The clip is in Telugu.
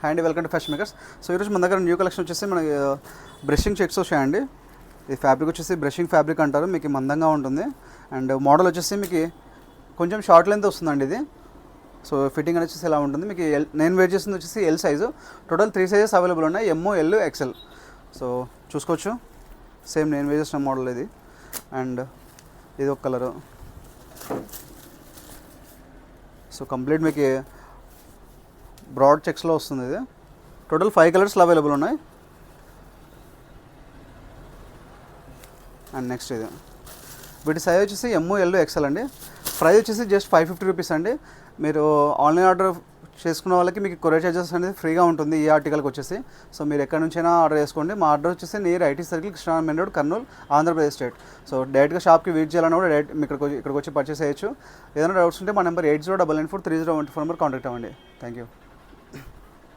హాయ్ అండి, welcome to fashion makers. So ఈరోజు మన దగ్గర న్యూ కలెక్షన్ వచ్చేసి మనకి బ్రషింగ్ చెక్స్ వచ్చాయండి. ఈ ఫ్యాబ్రిక్ వచ్చేసి బ్రషింగ్ ఫ్యాబ్రిక్ అంటారు. మీకు మందంగా ఉంటుంది అండ్ మోడల్ వచ్చేసి మీకు కొంచెం షార్ట్ లెంత్ వస్తుందండి ఇది. సో ఫిట్టింగ్ అనేది వచ్చేసి ఇలా ఉంటుంది. మీకు నేను వేర్ చేసింది వచ్చేసి L size. Total 3 sizes available ఉన్నాయి, ఎమ్, ఎల్, ఎక్సెల్. సో చూసుకోవచ్చు, సేమ్ నేను వేర్ చేసిన మోడల్ ఇది. అండ్ ఇది ఒక కలరు. సో కంప్లీట్ మీకు బ్రాడ్ చెక్స్లో వస్తుంది ఇది. టోటల్ 5 కలర్స్లో అవైలబుల్ ఉన్నాయి. అండ్ నెక్స్ట్ ఇది, వీటి సైజ్ వచ్చేసి ఎమ్, ఎల్, ఎక్సెల్ అండి. ప్రైస్ వచ్చేసి జస్ట్ 550 రూపీస్ అండి. మీరు ఆన్లైన్ ఆర్డర్ చేసుకున్న వాళ్ళకి మీకు కొరియర్ చార్జెస్ అనేది ఫ్రీగా ఉంటుంది ఈ ఆర్టికల్కి వచ్చేసి. సో మీరు ఎక్కడి నుంచైనా ఆర్డర్ చేసుకోండి. మా ఆర్డర్ వచ్చేసి near IT circle, Krishna main road, Kurnool, Andhra Pradesh state. So డైరెక్ట్గా షాప్కి విజిట్ చేయాలన్నా కూడా డైరెక్ట్ ఇక్కడికి వచ్చి పర్చేస్ చేయొచ్చు. ఏదైనా డౌట్స్ ఉంటే మా నెంబర్ 8099430124 నెంబర్ కాంటాక్ట్ అవ్వండి. Thank you.